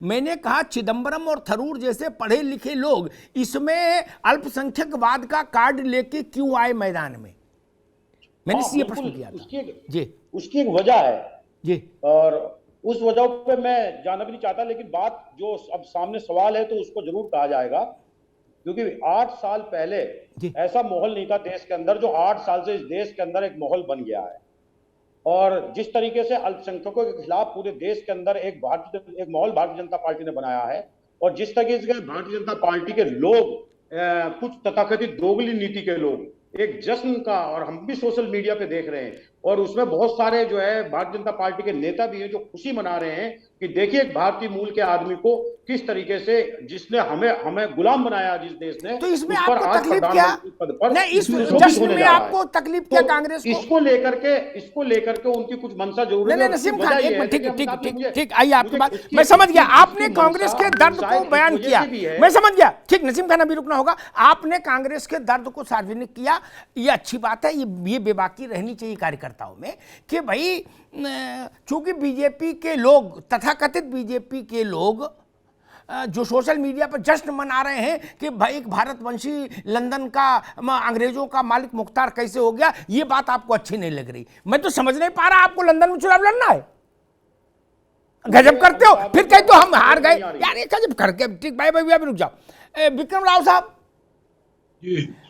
मैंने कहा चिदंबरम और थरूर जैसे पढ़े लिखे लोग इसमें अल्पसंख्यकवाद का कार्ड लेके क्यों आए मैदान में? मैंने ये प्रश्न किया था। उसकी एक वजह है जी, और उस वजह पे मैं जाना भी नहीं चाहता, लेकिन बात जो अब सामने सवाल है तो उसको जरूर कहा जाएगा, क्योंकि 8 साल पहले ऐसा माहौल नहीं था देश के अंदर जो 8 साल से इस देश के अंदर एक माहौल बन गया है। और जिस तरीके से अल्पसंख्यकों के खिलाफ पूरे देश के अंदर एक माहौल भारतीय जनता पार्टी ने बनाया है, और जिस तरीके से भारतीय जनता पार्टी के लोग कुछ तथाकथित दोगली नीति के लोग एक जश्न का, और हम भी सोशल मीडिया पे देख रहे हैं, और उसमें बहुत सारे जो है भारतीय जनता पार्टी के नेता भी हैं जो खुशी मना रहे हैं कि देखिए एक भारतीय मूल के आदमी को किस तरीके से, जिसने हमें गुलाम बनाया जिस देश ने, तो इसमें आपको तकलीफ क्या? नहीं, इस जश्न में आपको तकलीफ क्या कांग्रेस को? इसको लेकर के उनकी कुछ मंशा जरूर है। नसीम खान, एक मिनट, ठीक, आइए आपकी बात मैं समझ गया। आपने कांग्रेस के दर्द को बयान किया, मैं समझ गया। ठीक, नसीम खान अभी रुकना होगा। आपने कांग्रेस के दर्द को सार्वजनिक किया, ये अच्छी बात है, ये बेबाकी रहनी चाहिए कार्यकर्ताओं में कि भाई चूंकि बीजेपी के लोग, तथाकथित बीजेपी के लोग जो सोशल मीडिया पर जश्न मना रहे हैं कि भाई एक भारतवंशी लंदन का अंग्रेजों का मालिक मुख्तार कैसे हो गया, ये बात आपको अच्छी नहीं लग रही। मैं तो समझ नहीं पा रहा आपको लंदन में चुनाव लड़ना है। गजब करते हो, फिर कहते तो हम हार गए यार, ये गजब करके। ठीक भाई अभी रुक जाओ। विक्रम राव साहब,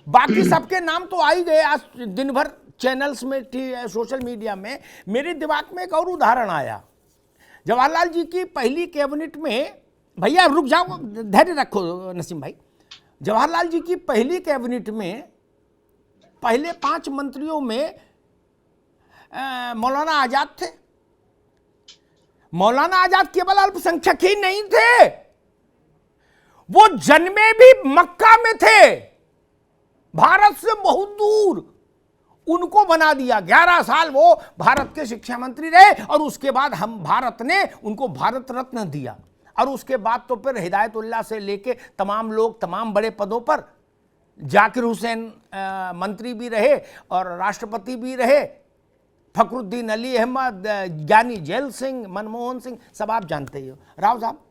बाकी सबके नाम तो आ ही गए आज दिन भर चैनल्स में, सोशल मीडिया में। मेरे दिमाग में एक और उदाहरण आया। जवाहरलाल जी की पहली कैबिनेट में, भैया रुक जाओ, धैर्य रखो नसीम भाई। जवाहरलाल जी की पहली कैबिनेट में पहले 5 मंत्रियों में मौलाना आजाद थे। मौलाना आजाद केवल अल्पसंख्यक ही नहीं थे, वो जन्मे भी मक्का में थे, भारत से बहुत दूर। उनको बना दिया, 11 साल वो भारत के शिक्षा मंत्री रहे, और उसके बाद भारत ने उनको भारत रत्न दिया। और उसके बाद तो फिर हिदायतुल्लाह से लेके तमाम लोग तमाम बड़े पदों पर, जाकिर हुसैन मंत्री भी रहे और राष्ट्रपति भी रहे, फखरुद्दीन अली अहमद, ज्ञानी जेल सिंह, मनमोहन सिंह, सब आप जानते ही हो। राव साहब,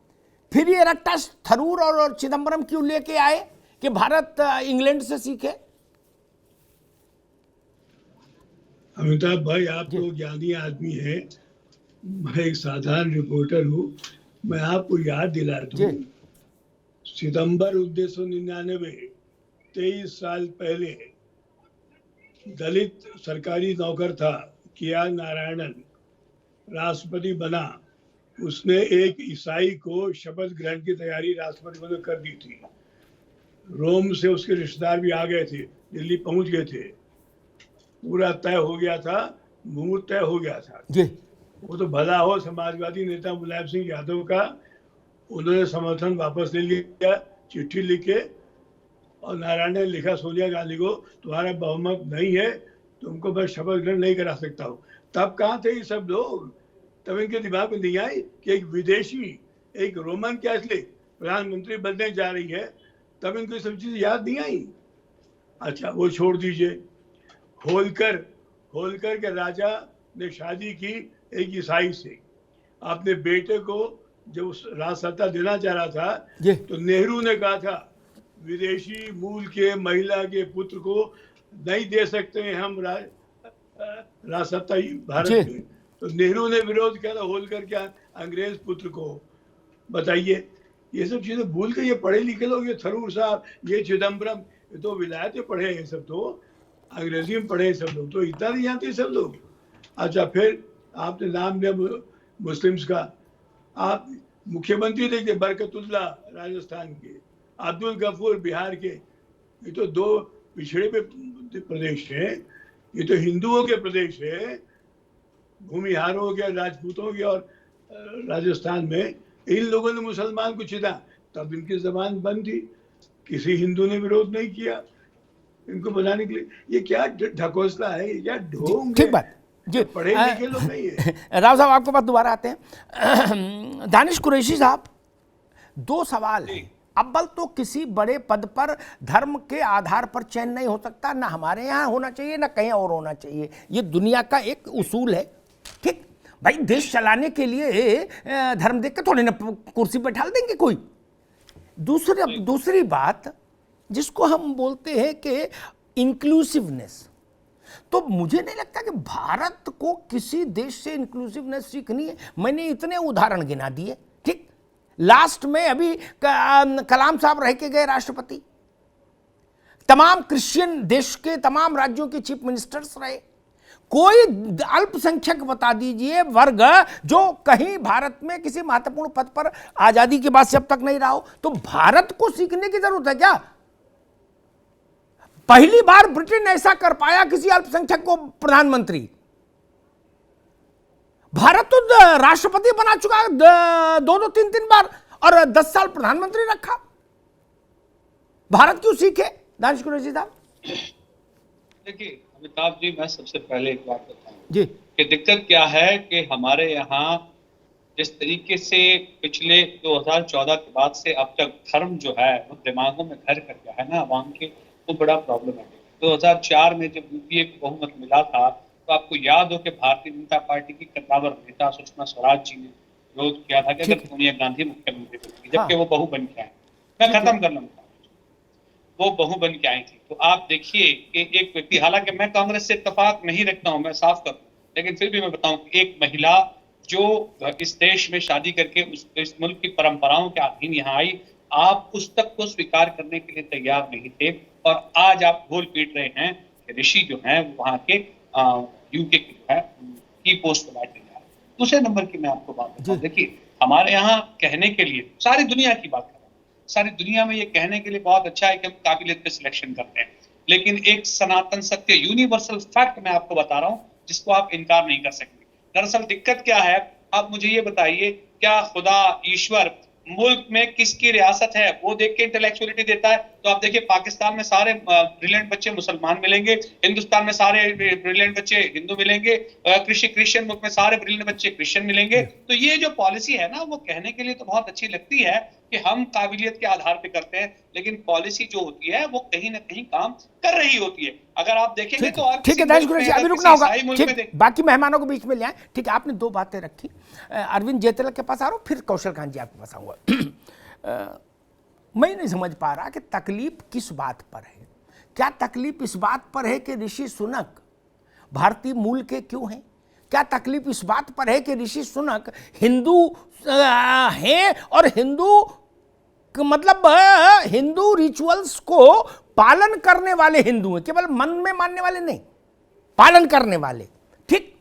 फिर ये रट्टा थरूर और चिदंबरम क्यों लेके आए कि भारत इंग्लैंड से सीखे? अमिताभ भाई, आप तो ज्ञानी आदमी हैं, मैं एक साधारण रिपोर्टर हूँ। मैं आपको याद दिला दूं, सितंबर 1999, 23 साल पहले दलित सरकारी नौकर था के.आर. नारायणन, राष्ट्रपति बना। उसने एक ईसाई को शपथ ग्रहण की तैयारी राष्ट्रपति पद कर दी थी। रोम से उसके रिश्तेदार भी आ गए थे, दिल्ली पहुंच गए थे, पूरा तय हो गया था, मुहूर्त तय हो गया था। वो तो भला हो समाजवादी नेता मुलायम सिंह यादव का, उन्होंने समर्थन वापस ले लिया, चिट्ठी लिखे, और नारायण ने लिखा सोनिया गांधी को, तुम्हारा बहुमत नहीं है, तुमको मैं शपथ ग्रहण नहीं करा सकता हूँ। तब कहाँ थे ये सब लोग? तब इनके दिमाग में नहीं आई कि एक विदेशी, एक रोमन कैथलिक प्रधानमंत्री बनने जा रही है, तब इनको ये सब चीजें याद नहीं आई। अच्छा, वो छोड़ दीजिए। होलकर के राजा ने शादी की एक ईसाई से। अपने बेटे को जब राज सत्ता देना चाह रहा था, तो नेहरू ने कहा था विदेशी मूल के महिला के पुत्र को नहीं दे सकते हैं हम राज सत्ता भारत में। तो नेहरू ने विरोध किया था होलकर के अंग्रेज पुत्र को। बताइए, ये सब चीजें भूल के ये पढ़े लिखे लोग, ये थरूर साहब, ये चिदम्बरम, ये तो विलायतें पढ़े हैं, सब तो अंग्रेजी में पढ़े सब लोग, तो इतना नहीं जानते सब लोग। अच्छा, फिर आपने नाम लिया मुस्लिम्स का। आप मुख्यमंत्री देखिए, बरकतुल्ला राजस्थान के, अब्दुल गफूर बिहार के, ये तो 2 पिछड़े प्रदेश हैं, ये तो हिंदुओं के प्रदेश है, भूमिहारों के, राजपूतों के। और राजस्थान में इन लोगों ने मुसलमान को छिदा, तब इनकी जबान बंद थी, किसी हिंदू ने विरोध नहीं किया इनको बनाने के लिए। ये क्या ढकोसला है, ये क्या ढोंग? ठीक बात जी, पढ़े लिखे लोग नहीं है। राव साहब, आपके पास दोबारा आते हैं। दानिश कुरैशी साहब, 2 सवाल हैं। अव्वल तो किसी बड़े पद पर धर्म के आधार पर चयन नहीं हो सकता, ना हमारे यहाँ होना चाहिए, ना कहीं और होना चाहिए, ये दुनिया का एक उसूल है। ठीक, भाई देश चलाने के लिए धर्म देख के थोड़ी ना कुर्सी पर ढाल देंगे कोई। दूसरी बात जिसको हम बोलते हैं कि इंक्लूसिवनेस, तो मुझे नहीं लगता कि भारत को किसी देश से इंक्लूसिवनेस सीखनी है। मैंने इतने उदाहरण गिना दिए, ठीक। लास्ट में अभी कलाम साहब रह के गए राष्ट्रपति, तमाम क्रिश्चियन देश के तमाम राज्यों के चीफ मिनिस्टर्स रहे। कोई अल्पसंख्यक बता दीजिए वर्ग जो कहीं भारत में किसी महत्वपूर्ण पद पर आजादी के बाद से अब तक नहीं रहा हो। तो भारत को सीखने की जरूरत है क्या? पहली बार ब्रिटेन ऐसा कर पाया किसी अल्पसंख्यक को प्रधानमंत्री। भारत तो राष्ट्रपति बना चुका है 2-3 बार और 10 साल प्रधानमंत्री रखा। भारत क्यों सीखे? दानिश कुरैशी साहब। देखिए अमिताभ जी, मैं सबसे पहले एक बात बताऊं जी कि दिक्कत क्या है कि हमारे यहाँ जिस तरीके से पिछले 2014 के बाद से अब तक धर्म जो है वो दिमागों में घर कर गया है ना अवाम के, वो बड़ा प्रॉब्लम है। 2004 में जब यूपीए को बहुमत मिला था तो आपको याद हो कि भारतीय जनता पार्टी की कद्दावर नेता सुषमा स्वराज जी ने विरोध किया था कि अगर सोनिया गांधी मुख्यमंत्री बनेगी, जबकि वो बहू बन के आए। मैं खत्म कर लूंगा, वो बहू बन के आई थी। तो आप देखिए कि एक व्यक्ति, हालांकि मैं कांग्रेस से इत्तेफाक नहीं रखता हूं, मैं साफ करूं, लेकिन फिर भी मैं बताऊं कि एक महिला जो इस देश में शादी करके इस मुल्क की परंपराओं के अधीन यहाँ आई, आप उस तक को स्वीकार करने के लिए तैयार नहीं थे और आज आप भूल पीट रहे हैं कि ऋषि जो है वहां के यूके की जो है की पोस्ट पर बैठे जा रहे हैं। दूसरे नंबर की मैं आपको बात बताऊं, देखिए हमारे यहाँ कहने के लिए, सारी दुनिया की बात कर रहा हूं, सारी दुनिया में ये कहने के लिए बहुत अच्छा है कि हम काबिलियत पे सिलेक्शन करते हैं, लेकिन एक सनातन सत्य यूनिवर्सल फैक्ट मैं आपको बता रहा हूं जिसको आप इनकार नहीं कर सकते। दरअसल दिक्कत क्या है, आप मुझे ये बताइए, क्या खुदा ईश्वर मुल्क में किसकी रियासत है वो देख के इंटेलेक्चुअलिटी देता है? तो आप देखिए पाकिस्तान में सारे ब्रिलियंट बच्चे मुसलमान मिलेंगे, हिंदुस्तान में सारे ब्रिलियंट बच्चे हिंदू मिलेंगे, क्रिश्चियन मुल्क में सारे ब्रिलियंट बच्चे क्रिश्चियन मिलेंगे। तो ये जो पॉलिसी है ना, वो कहने के लिए तो बहुत अच्छी लगती है कि हम काबिलियत के आधार पे करते हैं, लेकिन पॉलिसी जो होती है वो कहीं ना कहीं काम कर रही होती है। अगर आप देखेंगे तो आप ठीक है दानिश कुरैशी, अभी रुकना होगा, ठीक, बाकी मेहमानों को बीच में ले आए। ठीक है, आपने 2 बातें रखी। अरविंद जेतला के पास आ रहा हूं, फिर कौशल खान जी आपके पास आऊंगा। मैं नहीं समझ पा रहा कि तकलीफ किस बात पर है। क्या तकलीफ इस बात पर है कि ऋषि सुनक भारतीय मूल के क्यों हैं? क्या तकलीफ इस बात पर है कि ऋषि सुनक हिंदू हैं और हिंदू मतलब हिंदू रिचुअल्स को पालन करने वाले हिंदू हैं, केवल मन में मानने वाले नहीं, पालन करने वाले। ठीक,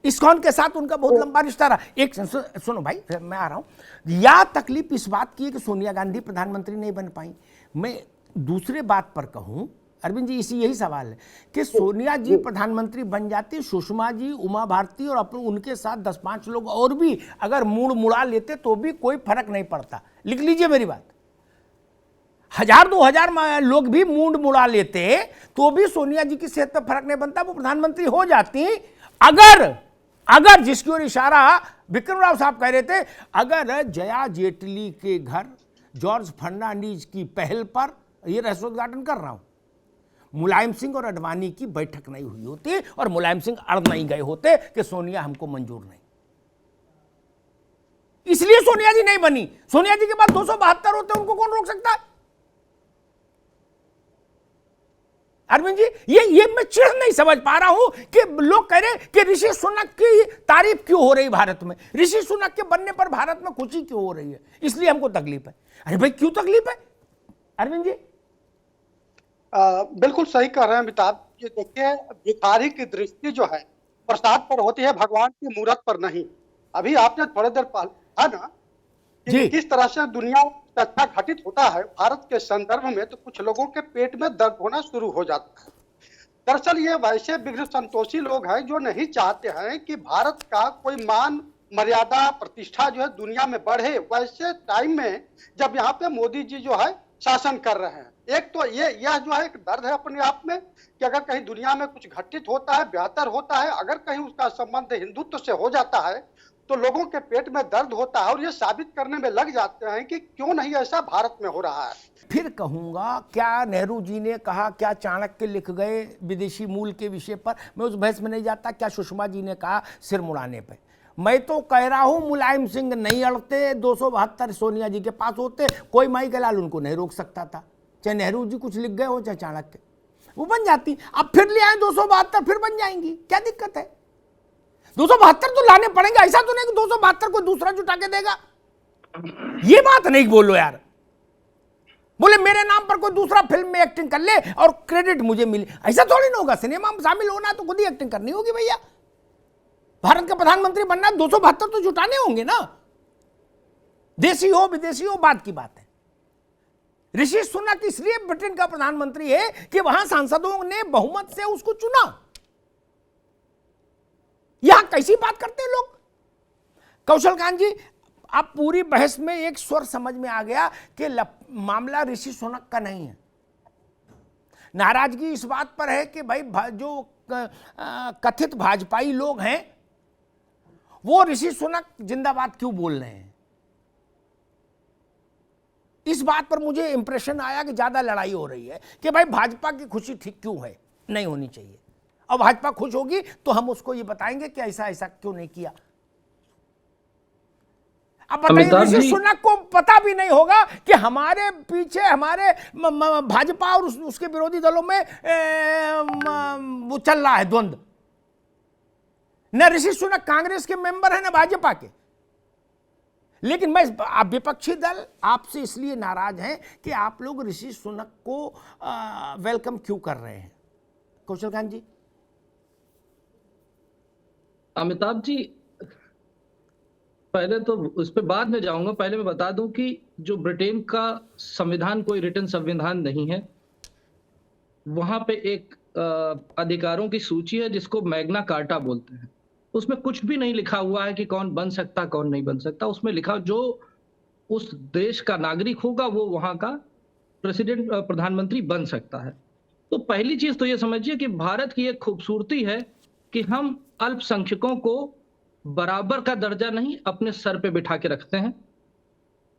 इस्कॉन के साथ उनका बहुत लंबा रिश्ता रहा। एक सुनो भाई, मैं आ रहा हूं। या तकलीफ इस बात की है कि सोनिया गांधी प्रधानमंत्री नहीं बन पाई। मैं दूसरे बात पर कहूं, अरविंद जी, इसी यही सवाल है कि सोनिया जी प्रधानमंत्री बन जाती, सुषमा जी, उमा भारती और अपने उनके साथ 10-5 लोग और भी अगर मूड मुड़ा लेते तो भी कोई फर्क नहीं पड़ता। लिख लीजिए मेरी बात, 1000-2000 लोग भी मूड मुड़ा लेते तो भी सोनिया जी की सेहत पर फर्क नहीं बनता, वो प्रधानमंत्री हो जाती। अगर जिसकी ओर इशारा विक्रम राव साहब कह रहे थे, अगर जया जेटली के घर जॉर्ज फर्नांडीज की पहल पर, यह रहस्योद्घाटन कर रहा हूं, मुलायम सिंह और अडवाणी की बैठक नहीं हुई होती और मुलायम सिंह अड़ नहीं गए होते कि सोनिया हमको मंजूर नहीं, इसलिए सोनिया जी नहीं बनी। सोनिया जी के बाद 272 होते, उनको कौन रोक सकता है? अरविंद जी, ये मैं चिढ़ नहीं समझ पा रहा हूं कि लोग कह रहे कि ऋषि सुनक की तारीफ क्यों हो रही भारत में, ऋषि सुनक के बनने पर भारत में खुशी क्यों हो रही है, इसलिए हमको तकलीफ है। अरे भाई क्यों तकलीफ है अरविंद जी? बिल्कुल सही कह रहे हैं अमिताभ। ये देखिए, भिखारी की दृष्टि जो है प्रसाद पर होती है, भगवान की मूरत पर नहीं। अभी आपने थोड़ी देर पहले कहा ना कि किस तरह से दुनिया तथा घटित होता है भारत के संदर्भ में, तो कुछ लोगों के पेट में दर्द होना शुरू हो जाता है। दरअसल ये वैसे विघ्न संतोषी लोग हैं जो नहीं चाहते हैं कि भारत का कोई मान मर्यादा प्रतिष्ठा जो है दुनिया में बढ़े, वैसे टाइम में जब यहाँ पे मोदी जी जो है शासन कर रहे हैं। एक तो यह जो है एक दर्द है अपने आप में कि अगर कहीं दुनिया में कुछ घटित होता है, बेहतर होता है, अगर कहीं उसका संबंध हिंदुत्व से हो जाता है तो लोगों के पेट में दर्द होता है और ये साबित करने में लग जाते हैं कि क्यों नहीं ऐसा भारत में हो रहा है। फिर कहूंगा, क्या नेहरू जी ने कहा, क्या चाणक्य लिख गए विदेशी मूल के विषय पर, मैं उस बहस में नहीं जाता। क्या सुषमा जी ने कहा सिर मुड़ाने पे। मैं तो कह रहा हूं मुलायम सिंह नहीं अड़ते, 272 सोनिया जी के पास होते, कोई माई के लाल उनको नहीं रोक सकता था। चाहे नेहरू जी कुछ लिख गए हो चाहे चाणक्य, वो बन जाती। अब फिर ले आए 272, फिर बन जाएंगी, क्या दिक्कत है। 272 तो लाने पड़ेंगे, ऐसा तो नहीं कि 272 को दूसरा जुटा के देगा। ये बात नहीं बोलो यार, बोले मेरे नाम पर कोई दूसरा फिल्म में एक्टिंग कर ले और क्रेडिट मुझे मिले, ऐसा थोड़ी ना होगा। सिनेमा में शामिल होना तो खुद ही एक्टिंग करनी होगी भैया। भारत का प्रधानमंत्री बनना 272 तो जुटाने होंगे ना, देसी हो विदेशी हो बात की बात है। ऋषि सुनक इसलिए ब्रिटेन का प्रधानमंत्री है कि वहां सांसदों ने बहुमत से उसको चुना। यहां कैसी बात करते हैं लोग। कौशलकांत जी, अब पूरी बहस में एक स्वर समझ में आ गया कि मामला ऋषि सुनक का नहीं है। नाराजगी इस बात पर है कि भाई जो कथित भाजपाई लोग हैं वो ऋषि सुनक जिंदाबाद क्यों बोल रहे हैं। इस बात पर मुझे इंप्रेशन आया कि ज्यादा लड़ाई हो रही है कि भाई भाजपा की खुशी ठीक क्यों है, नहीं होनी चाहिए। और भाजपा खुश होगी तो हम उसको ये बताएंगे कि ऐसा ऐसा क्यों नहीं किया। अब बताइए, ऋषि सुनक को पता भी नहीं होगा कि हमारे पीछे हमारे भाजपा और उसके विरोधी दलों में वो चल रहा है द्वंद्व। न ऋषि सुनक कांग्रेस के मेंबर है न भाजपा के। लेकिन मैं विपक्षी दल आपसे इसलिए नाराज हैं कि आप लोग ऋषि सुनक को वेलकम क्यों कर रहे हैं। कौशलकांत जी। अमिताभ जी, पहले तो उस पर बाद में जाऊंगा। पहले मैं बता दूं कि जो ब्रिटेन का संविधान कोई रिटन संविधान नहीं है। वहां पे एक अधिकारों की सूची है जिसको मैग्ना कार्टा बोलते हैं। उसमें कुछ भी नहीं लिखा हुआ है कि कौन बन सकता कौन नहीं बन सकता। उसमें लिखा जो उस देश का नागरिक होगा वो वहां का प्रेसिडेंट प्रधानमंत्री बन सकता है। तो पहली चीज तो ये समझिए कि भारत की एक खूबसूरती है कि हम अल्पसंख्यकों को बराबर का दर्जा नहीं अपने सर पे बिठा के रखते हैं।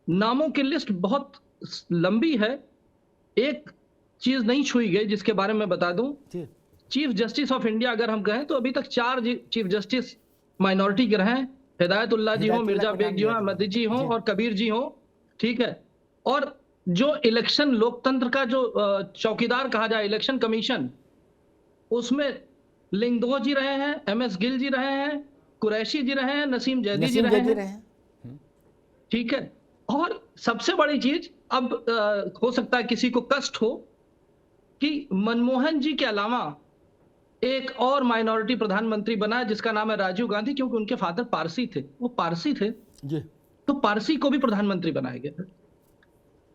नामों की लिस्ट बहुत लंबी है, एक चीज नहीं छुई गई जिसके बारे में बता दूं। चीफ जस्टिस ऑफ इंडिया अगर हम कहें तो अभी तक 4 चीफ जस्टिस माइनॉरिटी के रहे हैं। हिदायतुल्लाह जी हो, मिर्जा बेग जी हो, अहमद जी हो और कबीर जी हो, ठीक है। और जो इलेक्शन लोकतंत्र का जो चौकीदार कहा जाए इलेक्शन कमीशन, उसमें लिंगदोह जी रहे हैं, MS गिल जी रहे हैं, कुरैशी जी रहे हैं, नसीम जैदी जी रहे हैं, ठीक है। और सबसे बड़ी चीज अब हो सकता है किसी को कष्ट हो कि मनमोहन जी के अलावा एक और माइनॉरिटी प्रधानमंत्री बना जिसका नाम है राजीव गांधी, क्योंकि उनके फादर पारसी थे, वो पारसी थे जी। तो पारसी को भी प्रधानमंत्री बनाया गया।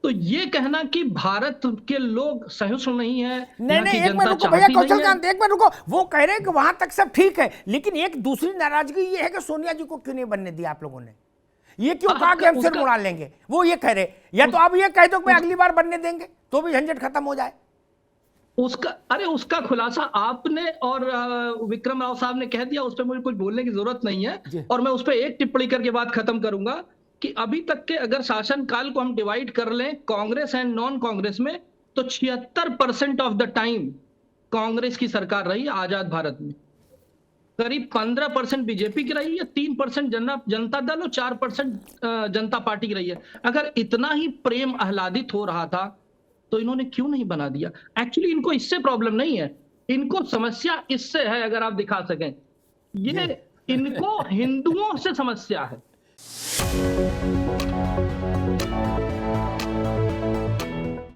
तो ये कहना कि भारत के लोग सहिष्णु नहीं है, नहीं एक मिनट रुको भैया कौशलकांत, एक मिनट रुको। वो कह रहे हैं कि वहां तक सब ठीक है, लेकिन एक दूसरी नाराजगी ये है कि सोनिया जी को क्यों नहीं बनने दिया आप लोगों ने। ये क्यों कहा कि हम सिर मुड़ा लेंगे, वो ये कह रहे। या तो आप ये कह दो कि अगली बार बनने देंगे तो भी झंझट खत्म हो जाए। उसका खुलासा आपने और विक्रम राव साहब ने कह दिया, उस पर मुझे कुछ बोलने की जरूरत नहीं है। और मैं उस पर एक टिप्पणी करके बात खत्म करूंगा कि अभी तक के अगर शासनकाल को हम डिवाइड कर लें कांग्रेस एंड नॉन कांग्रेस में, तो 76% ऑफ द टाइम कांग्रेस की सरकार रही आजाद भारत में। करीब 15% बीजेपी की रही है, 3% जनता दल और 4% जनता पार्टी की रही है। अगर इतना ही प्रेम आह्लादित हो रहा था तो इन्होंने क्यों नहीं बना दिया। एक्चुअली इनको इससे प्रॉब्लम नहीं है, इनको समस्या इससे है, अगर आप दिखा सकें। ये इनको हिंदुओं से समस्या है।